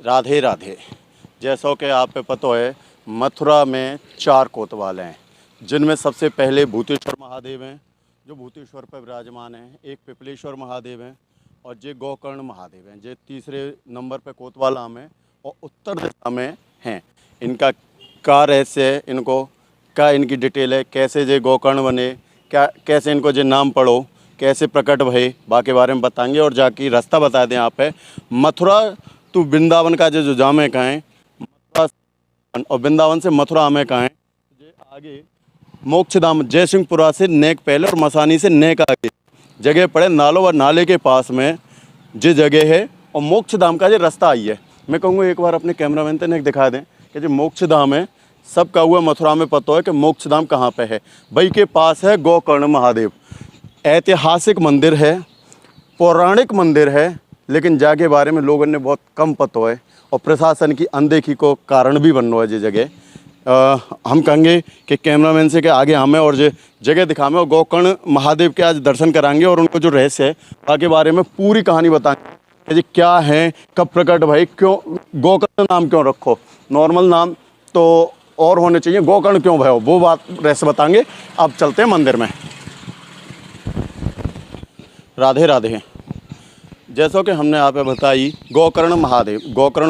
राधे राधे। जैसा कि आप पे पता है, मथुरा में 4 कोतवाल हैं, जिनमें सबसे पहले भूतेश्वर महादेव हैं जो भूतेश्वर पर विराजमान हैं, एक पिपलेश्वर महादेव हैं और ये गोकर्ण महादेव हैं। ये तीसरे नंबर पे कोतवाल आम हैं और उत्तर दिशा में हैं। इनका क्या रहस्य है, इनको क्या इनकी डिटेल है, कैसे ये गोकर्ण बने, क्या कैसे इनको जो नाम पढ़ो, कैसे प्रकट भये, बाकी बारे में बताएंगे। और जाके रास्ता बता दें आप है मथुरा तो वृंदावन का जो जामे का है, मथुरा और वृंदावन से मथुरा आमे का है। ये आगे मोक्षधाम जयसिंहपुरा से नेक पहले और मसानी से नेक आगे जगह पड़े, नालों और नाले के पास में जो जगह है और मोक्षधाम का जो रास्ता आई है। मैं कहूँगा एक बार अपने कैमरामैन ने दिखा दें कि जो मोक्षधाम है, सबका हुआ मथुरा में पता है कि मोक्षधाम कहाँ पे है। भाई के पास है गोकर्ण महादेव, ऐतिहासिक मंदिर है, पौराणिक मंदिर है, लेकिन जाके बारे में लोगों ने बहुत कम पता है और प्रशासन की अनदेखी को कारण भी बन रहा है। ये जगह हम कहेंगे कि कैमरामैन से कि आगे हमें और ये जगह दिखाएं और गोकर्ण महादेव के आज दर्शन कराएंगे और उनको जो रहस्य है बाकी बारे में पूरी कहानी बताएंगे कि जी क्या है, कब प्रकट भाई, क्यों गोकर्ण नाम क्यों रखो, नॉर्मल नाम तो और होने चाहिए, गोकर्ण क्यों भयो, वो बात रहस्य बताएंगे। अब चलते हैं मंदिर में। राधे राधे। जैसा कि हमने आप बताई गोकर्ण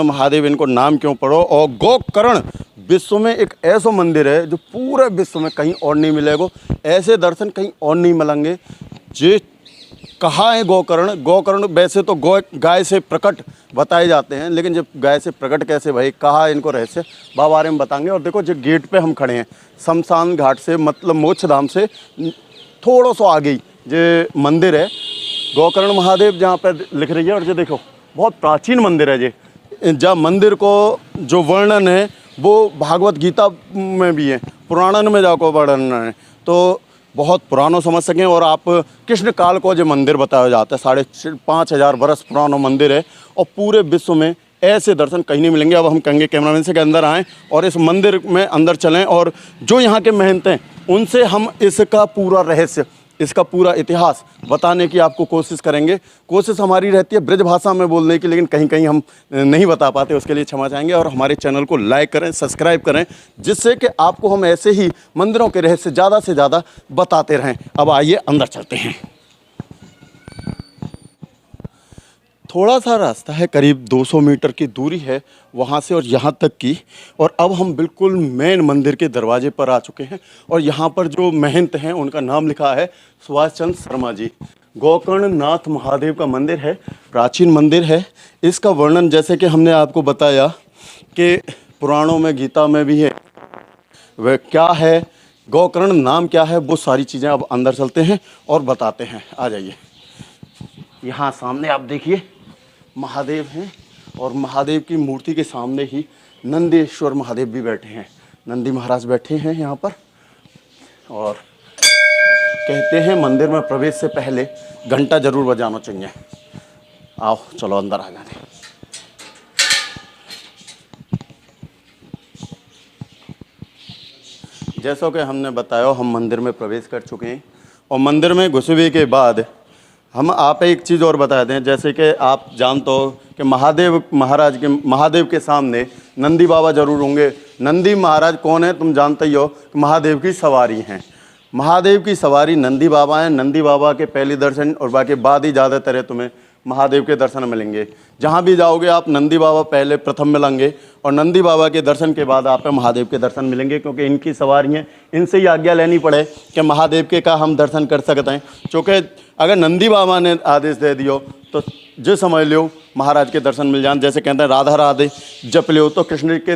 महादेव इनको नाम क्यों पढ़ो। और गोकर्ण विश्व में एक ऐसा मंदिर है जो पूरे विश्व में कहीं और नहीं मिलेगा, ऐसे दर्शन कहीं और नहीं मिलेंगे। जे कहाँ है गोकर्ण वैसे तो गाय से प्रकट बताए जाते हैं, लेकिन जब गाय से प्रकट कैसे भाई, कहाँ इनको रहस्य बारे में बताएंगे। और देखो जो गेट पे हम खड़े हैं, शमशान घाट से मतलब मोक्षधाम से थोड़ा सा आगे ही जो मंदिर है गोकर्ण महादेव जहाँ पर लिख रही है। और ये देखो बहुत प्राचीन मंदिर है। ये जब मंदिर को जो वर्णन है वो भागवत गीता में भी है, पुराणन में जाको वर्णन है, तो बहुत पुराना समझ सकें। और आप कृष्ण काल को जो मंदिर बताया जाता है, 5,500 वर्ष पुराना मंदिर है और पूरे विश्व में ऐसे दर्शन कहीं नहीं मिलेंगे। अब हम कहेंगे कैमरामैन से के अंदर आएँ और इस मंदिर में अंदर चलें और जो यहाँ के महंत हैं उनसे हम इसका पूरा रहस्य, इसका पूरा इतिहास बताने की आपको कोशिश करेंगे। कोशिश हमारी रहती है ब्रज भाषा में बोलने की, लेकिन कहीं कहीं हम नहीं बता पाते, उसके लिए क्षमा चाहेंगे। और हमारे चैनल को लाइक करें, सब्सक्राइब करें, जिससे कि आपको हम ऐसे ही मंदिरों के रहस्य ज़्यादा से ज़्यादा बताते रहें। अब आइए अंदर चलते हैं। थोड़ा सा रास्ता है, करीब 200 मीटर की दूरी है वहाँ से और यहाँ तक की। और अब हम बिल्कुल मेन मंदिर के दरवाजे पर आ चुके हैं और यहाँ पर जो महंत हैं उनका नाम लिखा है सुभाष चंद्र शर्मा जी। गोकर्ण नाथ महादेव का मंदिर है, प्राचीन मंदिर है। इसका वर्णन जैसे कि हमने आपको बताया कि पुराणों में, गीता में भी है, वह क्या है, गोकर्ण नाम क्या है, वो सारी चीज़ें अब अंदर चलते हैं और बताते हैं। आ जाइए। यहाँ सामने आप देखिए महादेव हैं और महादेव की मूर्ति के सामने ही नंदेश्वर महादेव भी बैठे हैं, नंदी महाराज बैठे हैं यहाँ पर। और कहते हैं मंदिर में प्रवेश से पहले घंटा जरूर बजाना चाहिए। आओ चलो अंदर आ जाते हैं। जैसा कि हमने बताया हम मंदिर में प्रवेश कर चुके हैं और मंदिर में घुसने के बाद हम आप एक चीज़ और बता दें। जैसे कि आप जानते हो कि महादेव के सामने नंदी बाबा जरूर होंगे। नंदी महाराज कौन है तुम जानते ही हो, महादेव की सवारी हैं। महादेव की सवारी नंदी बाबा हैं। नंदी बाबा के पहले दर्शन और बाकी बाद ही ज़्यादातर है तुम्हें महादेव के दर्शन मिलेंगे। जहाँ भी जाओगे आप नंदी बाबा पहले प्रथम मिलेंगे और नंदी बाबा के दर्शन के बाद आप महादेव के दर्शन मिलेंगे, क्योंकि इनकी सवारी हैं, इनसे ही आज्ञा लेनी पड़े कि महादेव के का हम दर्शन कर सकते हैं। क्योंकि अगर नंदी बाबा ने आदेश दे दियो तो जो समझ लो महाराज के दर्शन मिल जाते। जैसे कहते हैं राधा राधे जप लो तो कृष्ण के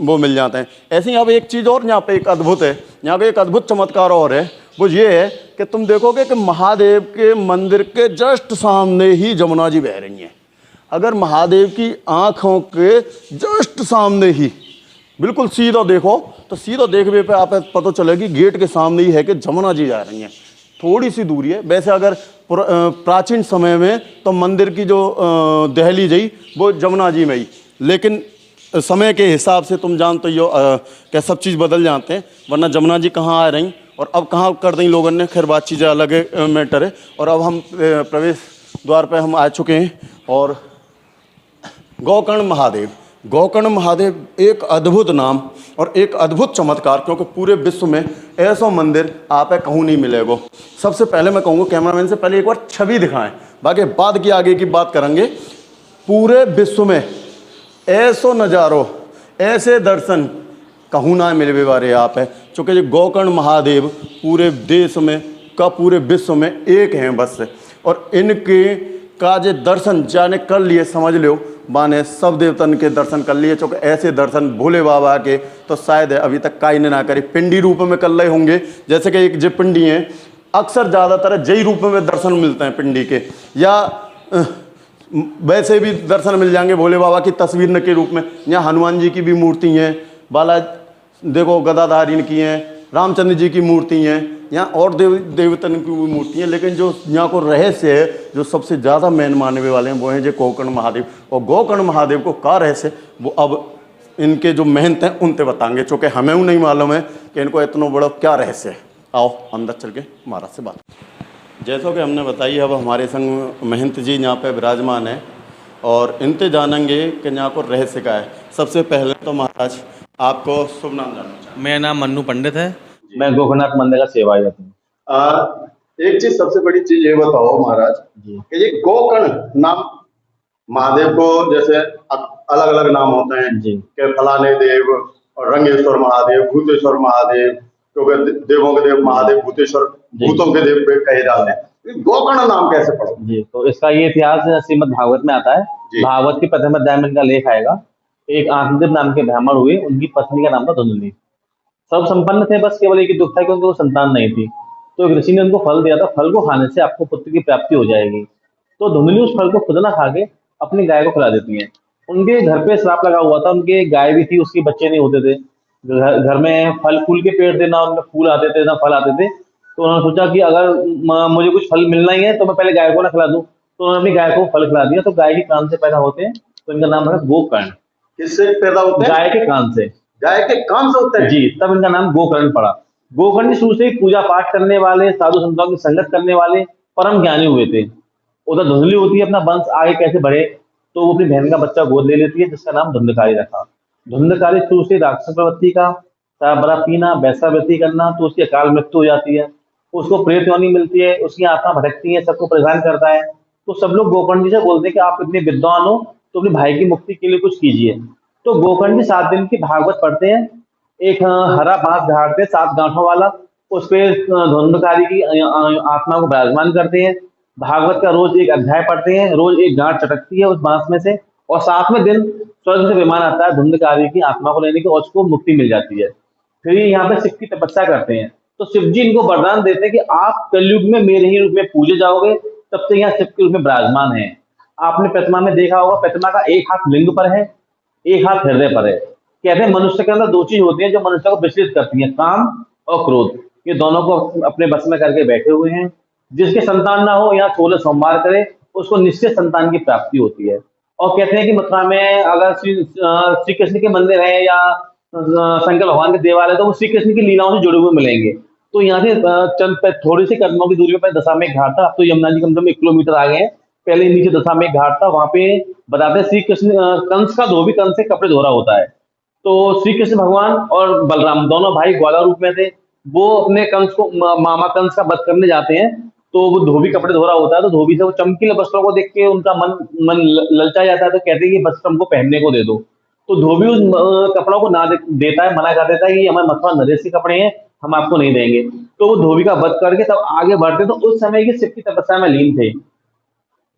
वो मिल जाते हैं। ऐसे यहाँ पे एक चीज़ और यहाँ पे एक अद्भुत है, यहाँ पे एक अद्भुत चमत्कार और है, वो ये है कि तुम देखोगे कि महादेव के मंदिर के जस्ट सामने ही जमुना जी बह रही हैं। अगर महादेव की आँखों के जस्ट सामने ही बिल्कुल सीधा देखो तो सीधा देखने पे आप पता चलेगी गेट के सामने ही है कि जमुना जी जा रही हैं। थोड़ी सी दूरी है। वैसे अगर प्राचीन समय में तो मंदिर की जो दहलीज है वो जमुना जी में ही, लेकिन समय के हिसाब से तुम जानते हो क्या सब चीज़ बदल जाते हैं, वरना जमुना जी कहाँ आ रही और अब कहाँ कर दी लोगों ने, खैर बात चीज़ें अलग मैटर है। और अब हम प्रवेश द्वार पे हम आ चुके हैं और गोकर्ण महादेव। गोकर्ण महादेव एक अद्भुत नाम और एक अद्भुत चमत्कार, क्योंकि पूरे विश्व में ऐसा मंदिर आप कहूँ नहीं मिलेगा। सबसे पहले मैं कहूँगा कैमरामैन से पहले एक बार छवि दिखाएं, बाकी बाद की आगे की बात करेंगे। पूरे विश्व में ऐसो नज़ारो, ऐसे दर्शन कहूँ ना मिलने वाले आप है, चूँकि जो गोकर्ण महादेव पूरे देश में का पूरे विश्व में एक हैं बस। और इनके का जो दर्शन जाने कर लिए समझ लो बाने सब देवतन के दर्शन कर लिए, चूँकि ऐसे दर्शन भोले बाबा के तो शायद अभी तक काई ने ना करे। पिंडी रूप में कर रहे होंगे, जैसे कि एक जो पिंडी हैं अक्सर ज़्यादातर जय रूप में दर्शन मिलते हैं पिंडी के, या वैसे भी दर्शन मिल जाएंगे भोले बाबा की तस्वीर के रूप में। यहाँ हनुमान जी की भी मूर्ति हैं, बाला देखो गदाधारी की हैं, रामचंद्र जी की मूर्ति हैं, यहाँ और देवतन की भी मूर्ति हैं। लेकिन जो यहाँ को रहस्य है, जो सबसे ज़्यादा मेन मानने वाले हैं वो हैं जो गोकर्ण महादेव। और गोकर्ण महादेव को का रहस्य वो अब इनके जो महंत हैं उनसे बताएंगे, चूँकि हमें वो नहीं मालूम है कि इनको इतना बड़ा क्या रहस्य है। आओ अंदर चल के महाराज से बात। जैसा कि हमने बताई, अब हमारे संग महंत जी यहाँ पे विराजमान है और इनसे जानेंगे कि यहाँ को रहस्य का है। सबसे पहले तो महाराज आपको शुभ नाम जानना चाहूँ। मेरा नाम मन्नू पंडित है, मैं गोकर्णनाथ मंदिर का सेवायत हूँ। एक चीज सबसे बड़ी चीज ये बताओ महाराज कि ये गोकर्ण नाम महादेव को जैसे अलग अलग नाम होते हैं जी, कि फलाने देव और रंगेश्वर महादेव, भूतेश्वर महादेव, क्योंकि देवों के देव महादेव, भूतेश्वर भूतों के देव कहे जाते हैं। गोकर्ण नाम कैसे पड़ा जी? तो इसका ये इतिहास श्रीमद् भागवत में आता है। भागवत की प्रथम अध्याय में इनका लेख आएगा। एक आत्मदेव नाम के ब्राह्मण हुए, उनकी पत्नी का नाम था धुंधली। सब संपन्न थे, बस केवल एक ही दुख था कि उनको संतान नहीं थी। तो एक ऋषि ने उनको फल दिया था, फल को खाने से आपको पुत्र की प्राप्ति हो जाएगी। तो धुंधली उस फल को खुद ना खा के अपनी गाय को खिला देती है। उनके घर पे श्राप लगा हुआ था, उनके गाय भी थी, उसके बच्चे नहीं होते थे। घर में फल फूल के पेड़ थे, ना उनमें फूल आते थे ना फल आते थे। तो उन्होंने सोचा कि अगर मुझे कुछ फल मिलना ही है तो मैं पहले गाय को ना खिला दूं। तो उन्होंने अपनी गाय को फल खिला दिया। तो गाय के कान से पैदा होते हैं, तो इनका नाम है गोकर्ण। किससे पैदा होते हैं? गाय के कान से। गाय के कान से होते हैं जी, तब इनका नाम गोकर्ण पड़ा। गोकर्ण शुरू से पूजा पाठ करने वाले, साधु संतों की संगत करने वाले परम ज्ञानी हुए थे। उधर धुंधली होती है, अपना वंश आगे कैसे बढ़े, तो वो अपनी बहन का बच्चा गोद ले लेती है, जिसका नाम धुंधकारी रखा। धुंधकारी शुरू से राक्षस प्रवृत्ति का, शराब बड़ा पीना, वैश्यावृत्ति करना, तो उसकी अकाल मृत्यु हो जाती है। उसको प्रेत योनि मिलती है, उसकी आत्मा भटकती है, सबको परेशान करता है। तो सब लोग गोकर्ण जी से बोलते हैं कि आप इतने विद्वान हो तो अपने भाई की मुक्ति के लिए कुछ कीजिए। तो गोकर्ण जी 7 दिन की भागवत पढ़ते हैं। एक हरा बांस झाड़ते 7 गांठों वाला, उस पे धुंधकारी की आत्मा को विराजमान करते हैं। भागवत का रोज एक अध्याय पढ़ते हैं, रोज एक गांठ चटकती है उस बांस में से, और 7वें दिन स्वर्ग से विमान आता है धुंधकारी की आत्मा को लेने की, और उसको मुक्ति मिल जाती है। फिर ये यहाँ पे शिव की तपस्या करते हैं। तो शिव जी इनको वरदान देते हैं कि आप कलयुग में मेरे ही रूप में पूजे जाओगे। तब से यहाँ शिव के रूप में विराजमान है। आपने प्रतिमा में देखा होगा, प्रतिमा का एक हाथ लिंग पर है, एक हाथ हृदय पर है। कहते हैं मनुष्य के अंदर 2 चीज होती हैं जो मनुष्य को विचलित करती हैं, काम और क्रोध। ये दोनों को अपने बस में करके बैठे हुए हैं। जिसके संतान ना हो, यहाँ 16 सोमवार करे, उसको निश्चित संतान की प्राप्ति होती है। और कहते हैं कि मथुरा में अगर श्री कृष्ण के मंदिर है या शंकर भगवान के देवालय, तो वो श्री कृष्ण की लीलाओं से जुड़े हुए मिलेंगे। तो यहाँ से चंद थोड़ी सी कदमों की दूरी पर दशामेघ घाट था। अब तो यमुना जी कम से कम 1 किलोमीटर आ गए हैं। पहले नीचे दशामेघ घाट था, वहां पे बताते हैं श्री कृष्ण कंस का धोबी कंस से कपड़े धो रहा होता है। तो श्री कृष्ण भगवान और बलराम दोनों भाई ग्वाला रूप में थे। वो अपने कंस को मामा कंस का वध करने जाते हैं। तो वो धोबी कपड़े धो रहा होता है, तो धोबी से वो चमकीले वस्त्रों को देख के उनका मन ललचा जाता है। तो कहते हैं ये वस्त्र हमको पहनने को दे दो। तो धोबी उस कपड़ों को ना देता है, मना कर देता है कि ये हमारे मथुरा नरेश के कपड़े हैं, हम आपको नहीं देंगे। तो वो धोबी का वध करके तब आगे बढ़ते। तो उस समय के शिव की तपस्या में लीन थे।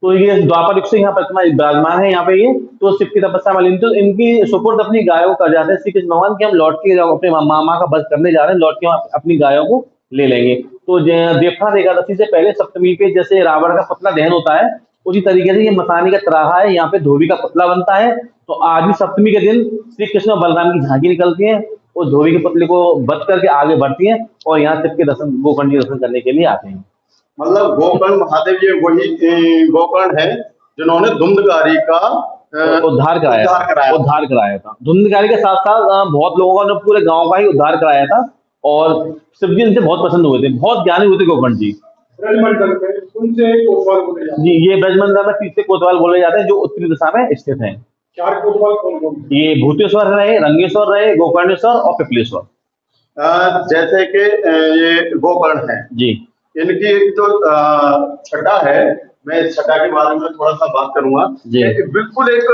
तो ये द्वापर युग से यहाँ प्रतिमा विराजमान है यहाँ पे। ये तो शिव की तपस्या में लीन, तो इनकी सुपुर्द अपनी गायों को कर जाते हैं श्री कृष्ण भगवान की, हम लौट के अपने मामा का वध करने जा रहे हैं, लौट के हम अपनी गायों को ले लेंगे। तो देवनाथ एकादशी से पहले सप्तमी पे जैसे रावण का पुतला दहन होता है, उसी तरीके से ये मसानी का त्राहा है, यहाँ पे धोबी का पुतला बनता है। तो आज भी सप्तमी के दिन श्री कृष्ण और बलराम की झांकी निकलती है, उस धोबी के पुतले को वध करके आगे बढ़ती है और यहाँ शिव के दर्शन, गोकर्ण जी दर्शन करने के लिए आते हैं। मतलब गोकर्ण महादेव ये वही गोकर्ण है जिन्होंने धुंधकारी का उद्धार कराया था। धुंधकारी के साथ साथ बहुत लोगों ने पूरे गांव का ही उद्धार कराया था, और शिव जी इनसे बहुत पसंद हुए थे, बहुत ज्ञानी हुए थे गोकर्ण जी। जी, ये ब्रजमंडल में तीसरे कोतवाल बोले जाते हैं, जो उत्तरी दिशा में स्थित हैं। चार कोतवाल कौन कौन? ये भूतेश्वर रहे, रंगेश्वर रहे, गोकर्णेश्वर और पिपलेश्वर। जैसे कि ये गोकर्ण है जी इनकी एक जो छटा है, मैं इस छटा के बारे में थोड़ा सा बात करूंगा। जी। ये बिल्कुल एक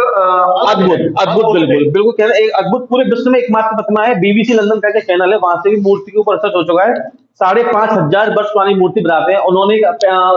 अद्भुत अद्भुत बिल्कुल बिल्कुल कह रहे हैं, एक अद्भुत पूरे विश्व में एकमात्र प्रतिमा है। बीबीसी लंदन का चैनल है, वहां से भी मूर्ति के ऊपर रिसर्च हो चुका है। 5,500 वर्ष पुरानी मूर्ति बनाते हैं उन्होंने।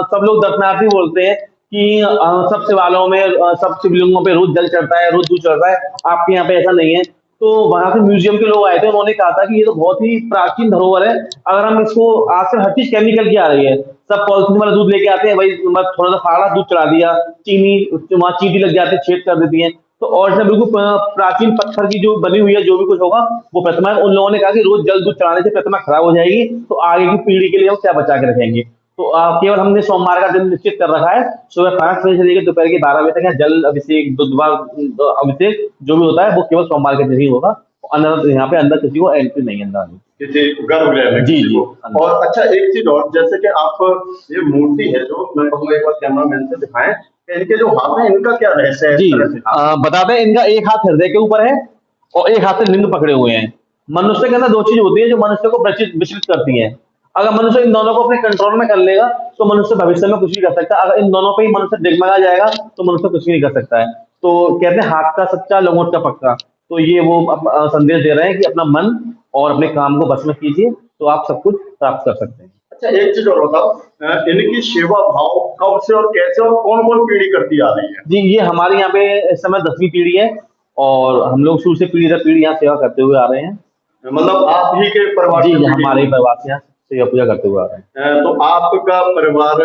सब लोग दर्शनार्थी बोलते हैं कि सब शिवालयों में सब शिवलिंगों पे रोज जल चढ़ता है, रोज दूध चढ़ता है, आपके यहाँ पे ऐसा नहीं है। तो वहां से म्यूजियम के लोग आए थे, उन्होंने कहा था कि ये तो बहुत ही प्राचीन धरोहर है। अगर हम इसको आजकल हर चीज केमिकल की आ रही है, सब पॉलिथीन वाला दूध लेके आते हैं, भाई थोड़ा सा फाड़ा दूध चढ़ा दिया, चीनी वहां चीटी लग जाती है, छेद कर देती है। तो ओरिजिनल बिल्कुल प्राचीन पत्थर की जो बनी हुई है, जो भी कुछ होगा वो प्रतिमा है। उन लोगों ने कहा कि रोज जल दूध चढ़ाने से प्रतिमा खराब हो जाएगी, तो आगे की पीढ़ी के लिए हम क्या बचा के रखेंगे। तो केवल हमने सोमवार का दिन निश्चित कर रखा है, सुबह 5 बजे से लेकर दोपहर के 12 बजे तक है। जल अभिषेक, दुधवा अभिषेक जो भी होता है वो केवल सोमवार के दिन ही होगा। अंदर यहाँ पे अंदर किसी को एंट्री नहीं है अंदर, किसी गर्भगृह में जी किसी जी। को। और अच्छा एक चीज और, जैसे कि आप ये मूर्ति है जो मैं कहूँगा एक बार कैमरामैन से दिखाएं कि इनके जो हाथ है इनका क्या रहस्य है? जी इस तरह से बताते हैं, इनका एक हाथ हृदय के ऊपर है और एक हाथ से लिंग पकड़े हुए हैं। मनुष्य के अंदर दो चीज होती है जो मनुष्य को विचलित करती हैं। अगर मनुष्य इन दोनों को अपने कंट्रोल में कर लेगा तो मनुष्य भविष्य में कुछ भी कर सकता है। अगर इन दोनों पे ही मनुष्य डगमगा जाएगा तो मनुष्य कुछ भी नहीं कर सकता है। तो कहते हैं हाथ का सच्चा लंगोट का पक्का। तो ये वो संदेश दे रहे हैं कि अपना मन और अपने काम को बस में कीजिए तो आप सब कुछ प्राप्त कर सकते हैं। अच्छा एक चीज और बताओ, इनकी सेवा भाव कब से और कैसे और कौन कौन पीढ़ी करती आ रही है? जी ये हमारे यहाँ पे इस समय 10वीं पीढ़ी है और हम लोग शुरू से पीढ़ी दर पीढ़ी यहाँ सेवा करते हुए आ रहे हैं। मतलब आप ही के परिवार जी की पीढ़ी? हमारे ही परिवार से यहाँ सेवा पूजा करते हुए आ रहे हैं। तो आपका परिवार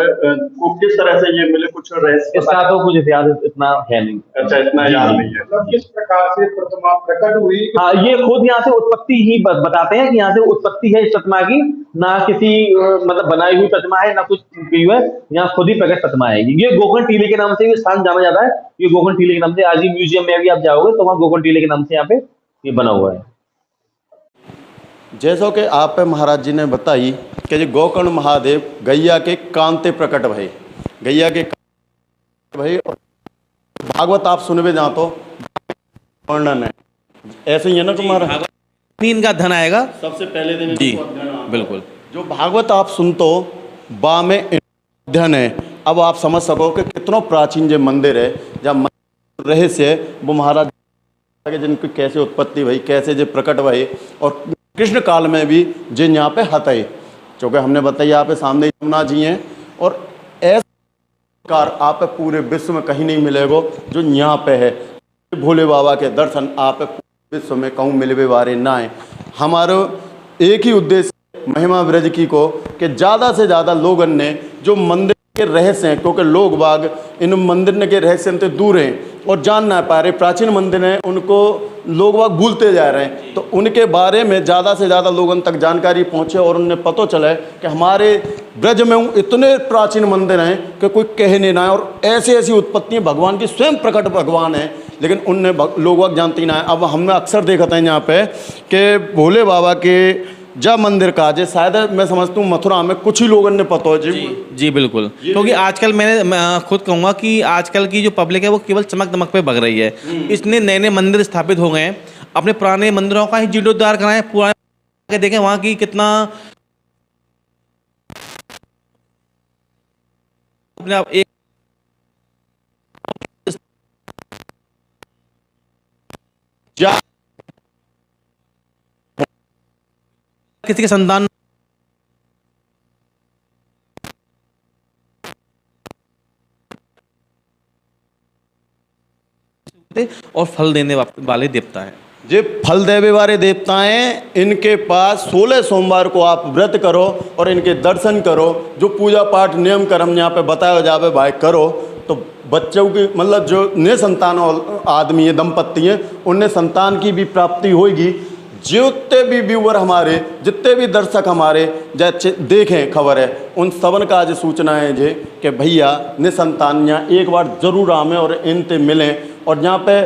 को किस तरह से ये मिले, कुछ रहस्य इसका तो कुछ इतिहास इतना है नहीं। अच्छा इतना जी, याद जी। नहीं है। मतलब किस प्रकार से प्रतिमा प्रकट हुई? हाँ ये खुद यहाँ से उत्पत्ति ही बताते हैं कि यहाँ से उत्पत्ति है इस प्रतिमा की, ना किसी मतलब बनाई हुई प्रतिमा है, ना कुछ की हुई है। यहाँ खुद ही प्रकट प्रतिमा है। ये गोकर्ण टीले के नाम से ये स्थान जाना जाता है। ये गोकर्ण टीले के नाम से आज ही म्यूजियम में भी आप जाओगे तो वहाँ गोकर्ण टीले के नाम से यहाँ पे ये बना हुआ है। जैसा कि आप महाराज जी ने बताई कि जो गोकर्ण महादेव गैया के कांते प्रकट भय, गैया के भय। और भागवत आप सुनवे जहाँ तो वर्णन है ऐसे ही है ना तुम्हारा? इनका धन आएगा सबसे पहले दिन जी इनको अध्ययन आता है। बिल्कुल। जो भागवत आप सुनतो बा में अध्ययन है। अब आप समझ सको कि कितना प्राचीन जो मंदिर है, जहाँ रहस्य है वो महाराज के जिनकी कैसे उत्पत्ति भई, कैसे जो प्रकट भई, और कृष्ण काल में भी जिन यहाँ पे हत है। चूँकि हमने बताया यहाँ पे सामने यमुना जी हैं, और ऐसा कार आप पूरे विश्व में कहीं नहीं मिलेगा जो यहाँ पे है। भोले बाबा के दर्शन आप विश्व में कहूँ मिलवे बारे ना है। हमारा एक ही उद्देश्य महिमा ब्रज की को कि ज़्यादा से ज़्यादा लोगों ने जो मंदिर के रहस्य हैं, क्योंकि लोग बाग इन मंदिर के रहस्य से दूर हैं और जान ना पा रहे। प्राचीन मंदिर हैं उनको लोग बाग भूलते जा रहे हैं, तो उनके बारे में ज़्यादा से ज़्यादा लोगों तक जानकारी पहुँचे और उन्हें पता चला कि हमारे ब्रज में इतने प्राचीन मंदिर हैं कि कोई कहने ना है। और ऐसी ऐसी उत्पत्तियाँ भगवान की स्वयं प्रकट भगवान है, लेकिन उनने लोग बाग जानती ना है। अब हमने अक्सर देखा था यहाँ पे कि भोले बाबा के जब मंदिर का आज शायद मैं समझता हूँ मथुरा में कुछ ही लोगों ने पता हो जी बिल्कुल। क्योंकि आजकल मैं खुद कहूँगा कि आजकल की जो पब्लिक है वो केवल चमक दमक पे भग रही है। इतने नए नए मंदिर स्थापित हो गए हैं, अपने पुराने मंदिरों का ही जीर्णोद्धार कराएं, पुराने देखें वहाँ की कितना अपने आप एक किसी के संतान और फल देने वाले देवता है। जे फल देवे वाले देवता हैं, इनके पास 16 सोमवार को आप व्रत करो और इनके दर्शन करो। जो पूजा पाठ नियम कर्म यहाँ पे बताया जावे भाई करो, तो बच्चों की मतलब जो नए संतान आदमी है, दंपत्ति हैं, उन्हें संतान की भी प्राप्ति होगी। जितने भी व्यूअर हमारे, जितने भी दर्शक हमारे जैसे देखें खबर है, उन सबन का आज सूचना है जे कि भैया निसंतान यहाँ एक बार जरूर आवें और इनसे मिलें और यहाँ पे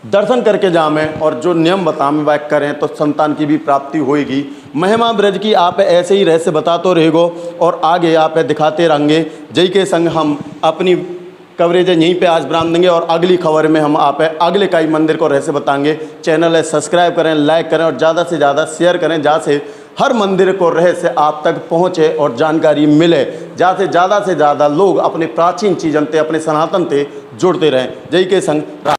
दर्शन करके जावें और जो नियम बतावें वह करें तो संतान की भी प्राप्ति होगी। महिमा ब्रज की आप ऐसे ही रहस्य बताते रहेगो और आगे आप दिखाते रहेंगे। जय के संग हम अपनी कवरेज है यहीं पे आज विराम देंगे और अगली खबर में हम आप अगले कई मंदिर को रहस्य बताएंगे। चैनल है सब्सक्राइब करें, लाइक करें और ज़्यादा से ज़्यादा शेयर करें, जहाँ से हर मंदिर को रहस्य आप तक पहुँचे और जानकारी मिले, जहाँ से ज़्यादा लोग अपने प्राचीन चीज़न ते अपने सनातन ते जुड़ते रहें। जय के संग।